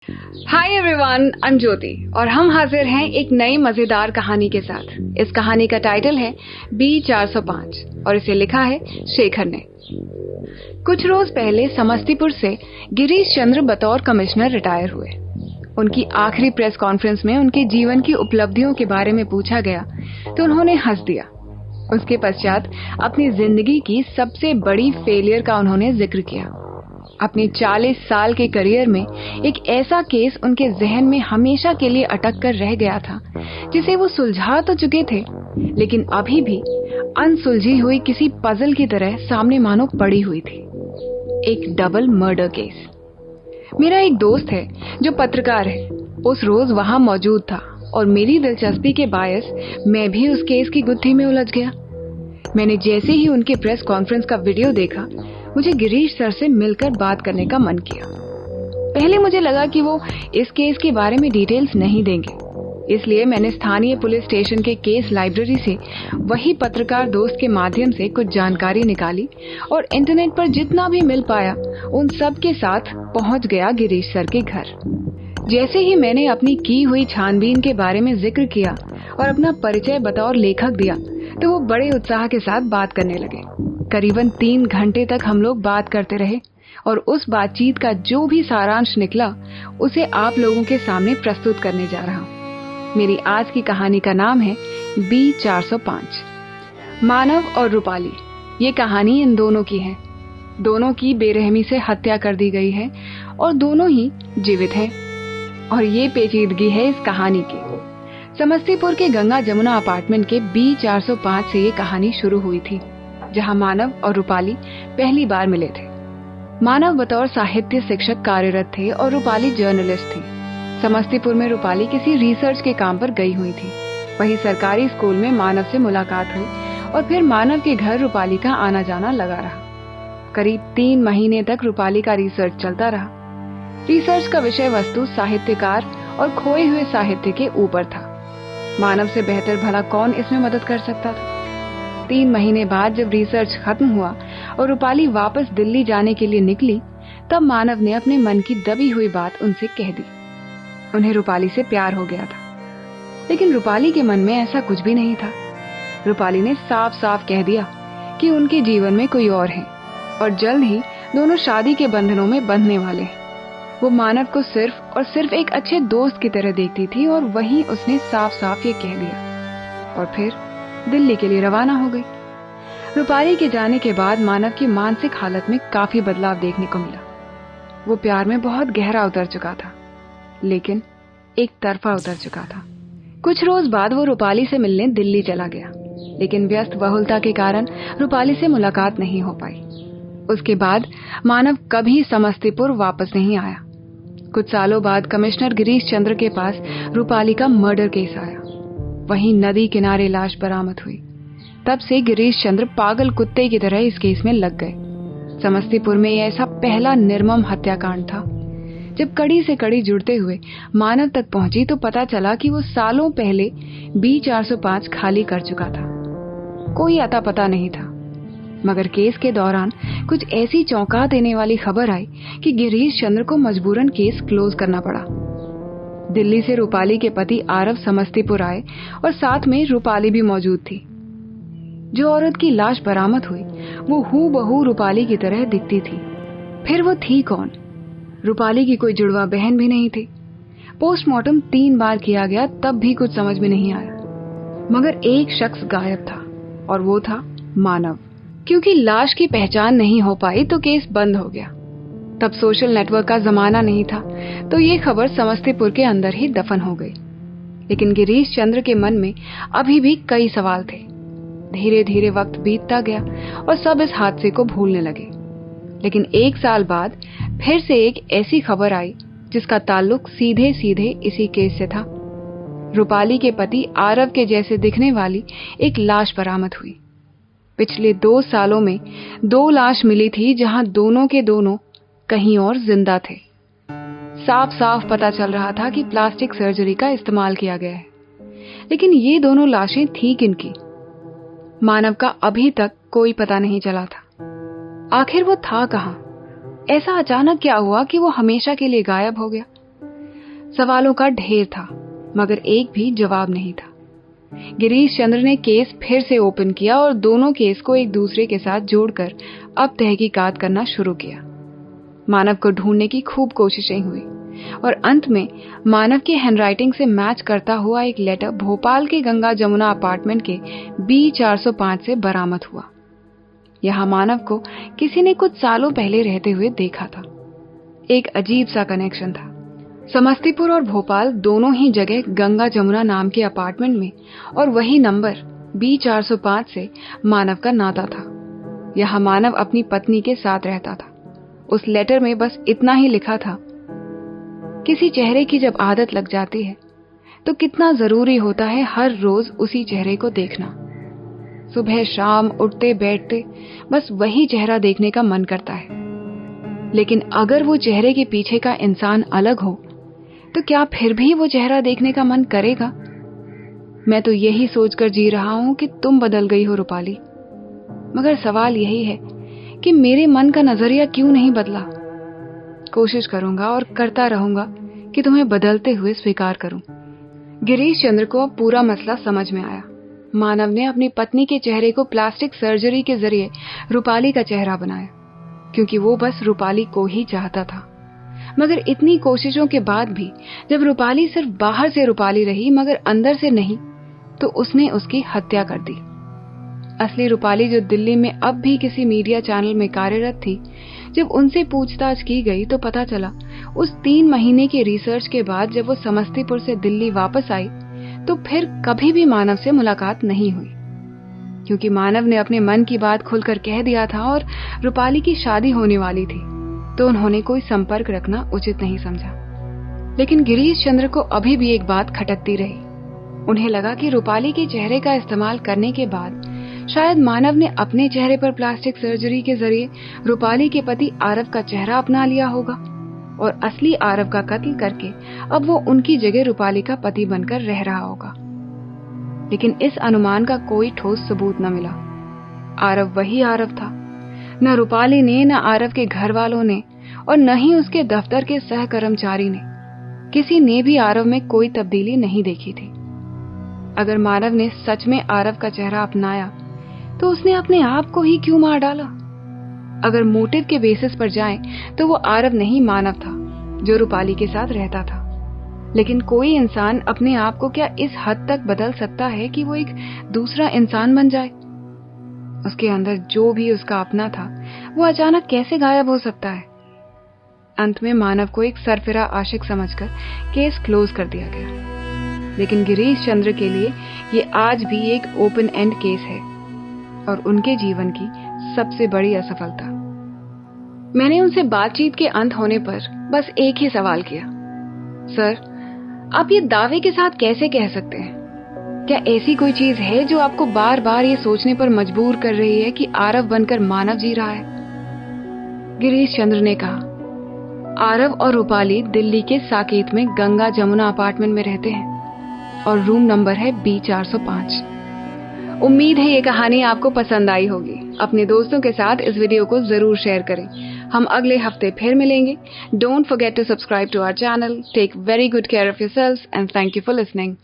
Hi everyone, I am ज्योति और हम हाजिर हैं एक नई मजेदार कहानी के साथ। इस कहानी का टाइटल है B405 और इसे लिखा है शेखर ने। कुछ रोज पहले समस्तीपुर से गिरीश चंद्र बतौर कमिश्नर रिटायर हुए। उनकी आखिरी प्रेस कॉन्फ्रेंस में उनके जीवन की उपलब्धियों के बारे में पूछा गया तो उन्होंने हंस दिया। उसके पश्चात अपनी जिंदगी की सबसे बड़ी फेलियर का उन्होंने जिक्र किया। अपने 40 साल के करियर में एक ऐसा केस उनके जहन में हमेशा के लिए अटक कर रह गया था जिसे वो सुलझा तो चुके थे, लेकिन अभी भी अनसुलझी हुई किसी पजल की तरह सामने मानो पड़ी हुई थी। एक डबल मर्डर केस। मेरा एक दोस्त है जो पत्रकार है, उस रोज वहां मौजूद था और मेरी दिलचस्पी के बायस मैं भी उस केस की गुत्थी में उलझ गया। मैंने जैसे ही उनके प्रेस कॉन्फ्रेंस का वीडियो देखा, मुझे गिरीश सर से मिलकर बात करने का मन किया। पहले मुझे लगा कि वो इस केस के बारे में डिटेल्स नहीं देंगे, इसलिए मैंने स्थानीय पुलिस स्टेशन के केस लाइब्रेरी से वही पत्रकार दोस्त के माध्यम से कुछ जानकारी निकाली और इंटरनेट पर जितना भी मिल पाया उन सब के साथ पहुंच गया गिरीश सर के घर। जैसे ही मैंने अपनी की हुई छानबीन के बारे में जिक्र किया और अपना परिचय बतौर लेखक दिया तो वो बड़े उत्साह के साथ बात करने लगे। करीबन 3 घंटे तक हम लोग बात करते रहे और उस बातचीत का जो भी सारांश निकला उसे आप लोगों के सामने प्रस्तुत करने जा रहा हूँ। मेरी आज की कहानी का नाम है B405। मानव और रूपाली, ये कहानी इन दोनों की है। दोनों की बेरहमी से हत्या कर दी गई है और दोनों ही जीवित हैं। और ये पेचीदगी है इस कहानी की। समस्तीपुर के गंगा जमुना अपार्टमेंट के B405 से ये कहानी शुरू हुई थी, जहां मानव और रूपाली पहली बार मिले थे। मानव बतौर साहित्य शिक्षक कार्यरत थे और रूपाली जर्नलिस्ट थी। समस्तीपुर में रूपाली किसी रिसर्च के काम पर गई हुई थी। वही सरकारी स्कूल में मानव से मुलाकात हुई और फिर मानव के घर रूपाली का आना जाना लगा रहा। करीब 3 महीने तक रूपाली का रिसर्च चलता रहा। रिसर्च का विषय वस्तु साहित्यकार और खोए हुए साहित्य के ऊपर था। मानव से बेहतर भला कौन इसमें मदद कर सकता था। 3 महीने बाद जब रिसर्च खत्म हुआ और रूपाली वापस दिल्ली जाने के लिए निकली, तब मानव ने अपने मन की दबी हुई बात उनसे कह दी। उन्हें रूपाली से प्यार हो गया था, लेकिन रूपाली के मन में ऐसा कुछ भी नहीं था। रूपाली ने साफ साफ कह दिया कि उनके जीवन में कोई और है और जल्द ही दोनों शादी के बंधनों में बंधने वाले हैं। वो मानव को सिर्फ और सिर्फ एक अच्छे दोस्त की तरह देखती थी और वहीं उसने साफ साफ ये कह दिया और फिर दिल्ली के लिए रवाना हो गई। रूपाली के जाने के बाद मानव की मानसिक हालत में काफी बदलाव देखने को मिला। वो प्यार में बहुत गहरा उतर चुका था, लेकिन एक तरफा उतर चुका था। कुछ रोज बाद वो रूपाली से मिलने दिल्ली चला गया, लेकिन व्यस्त बहुलता के कारण रूपाली से मुलाकात नहीं हो पाई। उसके बाद मानव कभी समस्तीपुर वापस नहीं आया। कुछ सालों बाद कमिश्नर गिरीश चंद्र के पास रूपाली का मर्डर केस आया। वहीं नदी किनारे लाश बरामद हुई। तब से गिरीश चंद्र पागल कुत्ते की तरह इस केस में लग गए। समस्तीपुर में यह ऐसा पहला निर्मम हत्याकांड था। जब कड़ी से कड़ी जुड़ते हुए मानव तक पहुंची तो पता चला कि वो सालों पहले B405 खाली कर चुका था। कोई अता पता नहीं था, मगर केस के दौरान कुछ ऐसी चौंका देने वाली खबर आई कि गिरीश चंद्र को मजबूरन केस क्लोज करना पड़ा। दिल्ली से रूपाली के पति आरव समस्तीपुर आए और साथ में रूपाली भी मौजूद थी। जो औरत की लाश बरामद हुई वो हूबहू रूपाली की तरह दिखती थी। फिर वो थी कौन? रूपाली की कोई जुड़वा बहन भी नहीं थी। पोस्टमार्टम 3 बार किया गया, तब भी कुछ समझ में नहीं आया। मगर एक शख्स गायब था और वो था मानव। क्योंकि लाश की पहचान नहीं हो पाई तो केस बंद हो गया। तब सोशल नेटवर्क का जमाना नहीं था, तो ये खबर समस्तीपुर के अंदर ही दफन हो गई। लेकिन गिरीश चंद्र के मन में अभी भी कई सवाल थे। धीरे धीरे वक्त बीतता गया और सब इस हादसे को भूलने लगे। लेकिन 1 साल बाद फिर से एक ऐसी खबर आई जिसका ताल्लुक सीधे सीधे इसी केस से था। रूपाली के पति आरव के जैसे दिखने वाली एक लाश बरामद हुई। पिछले 2 सालों में 2 लाश मिली थी, जहां दोनों के दोनों कहीं और जिंदा थे। साफ साफ पता चल रहा था कि प्लास्टिक सर्जरी का इस्तेमाल किया गया है। लेकिन ये दोनों लाशें थी किनकी? मानव का अभी तक कोई पता नहीं चला था। आखिर वो था कहां? ऐसा अचानक क्या हुआ कि वो हमेशा के लिए गायब हो गया? सवालों का ढेर था, मगर एक भी जवाब नहीं था। गिरीश चंद्र ने केस फिर से ओपन किया और दोनों केस को एक दूसरे के साथ जोड़कर अब तहकीकात करना शुरू किया। मानव को ढूंढने की खूब कोशिशें हुई और अंत में मानव की हैंडराइटिंग से मैच करता हुआ एक लेटर भोपाल के गंगा जमुना अपार्टमेंट के B405 से बरामद हुआ। यहां मानव को किसी ने कुछ सालों पहले रहते हुए देखा था। एक अजीब सा कनेक्शन था। समस्तीपुर और भोपाल दोनों ही जगह गंगा जमुना नाम के अपार्टमेंट में और वही नंबर B405 से मानव का नाता था। यहां मानव अपनी पत्नी के साथ रहता था। उस लेटर में बस इतना ही लिखा था, किसी चेहरे की जब आदत लग जाती है तो कितना जरूरी होता है हर रोज उसी चेहरे को देखना। सुबह शाम उठते बैठते बस वही चेहरा देखने का मन करता है, लेकिन अगर वो चेहरे के पीछे का इंसान अलग हो तो क्या फिर भी वो चेहरा देखने का मन करेगा? मैं तो यही सोचकर जी रहा हूं कि तुम बदल गई हो रूपाली, मगर सवाल यही है कि मेरे मन का नजरिया क्यों नहीं बदला। कोशिश करूंगा और करता रहूंगा कि तुम्हें बदलते हुए स्वीकार करूं। गिरीश चंद्र को अब पूरा मसला समझ में आया। मानव ने अपनी पत्नी के चेहरे को प्लास्टिक सर्जरी के जरिए रूपाली का चेहरा बनाया, क्योंकि वो बस रूपाली को ही चाहता था। मगर इतनी कोशिशों के बाद भी जब रूपाली सिर्फ बाहर से रूपाली रही मगर अंदर से नहीं, तो उसने उसकी हत्या कर दी। असली रूपाली जो दिल्ली में अब भी किसी मीडिया चैनल में कार्यरत थी, जब उनसे पूछताछ की गई तो पता चला उस 3 महीने की रिसर्च के बाद जब वो समस्तीपुर से दिल्ली वापस आई तो फिर कभी भी मानव से मुलाकात नहीं हुई, क्योंकि मानव ने अपने मन की बात खुलकर कह दिया था और रूपाली की शादी होने वाली थी, तो उन्होंने कोई संपर्क रखना उचित नहीं समझा। लेकिन गिरीश चंद्र को अभी भी एक बात खटकती रही। उन्हें लगा कि रूपाली के चेहरे का इस्तेमाल करने के बाद शायद मानव ने अपने चेहरे पर प्लास्टिक सर्जरी के जरिए रूपाली के पति आरव का चेहरा अपना लिया होगा और असली आरव का कत्ल करके अब वो उनकी जगह रूपाली का पति बनकर रह रहा होगा। लेकिन इस अनुमान का कोई ठोस सबूत न मिला। आरव वही आरव था। न रूपाली ने, न आरव के घर वालों ने और न ही उसके दफ्तर के सहकर्मचारी ने, किसी ने भी आरव में कोई तब्दीली नहीं देखी थी। अगर मानव ने सच में आरव का चेहरा अपनाया तो उसने अपने आप को ही क्यों मार डाला? अगर मोटिव के बेसिस पर जाएं तो वो आरव नहीं मानव था जो रूपाली के साथ रहता था। लेकिन कोई इंसान अपने आप को क्या इस हद तक बदल सकता है कि वो एक दूसरा इंसान बन जाए? उसके अंदर जो भी उसका अपना था वो अचानक कैसे गायब हो सकता है? अंत में मानव को एक सरफिरा आशिक समझकर केस क्लोज कर दिया गया। लेकिन गिरीश चंद्र के लिए ये आज भी एक ओपन एंड केस है और उनके जीवन की सबसे बड़ी असफलता। मैंने उनसे बातचीत के अंत होने पर बस एक ही सवाल किया, सर, आप ये दावे के साथ कैसे कह सकते हैं? क्या ऐसी कोई चीज है जो आपको बार बार ये सोचने पर मजबूर कर रही है कि आरव बनकर मानव जी रहा है? गिरीश चंद्र ने कहा, आरव और रूपाली दिल्ली के साकेत में गंगा जमुना अपार्टमेंट में रहते हैं और रूम नंबर है B405। उम्मीद है ये कहानी आपको पसंद आई होगी। अपने दोस्तों के साथ इस वीडियो को जरूर शेयर करें। हम अगले हफ्ते फिर मिलेंगे। Don't forget to subscribe to our channel. Take very good care of yourselves and thank you for listening.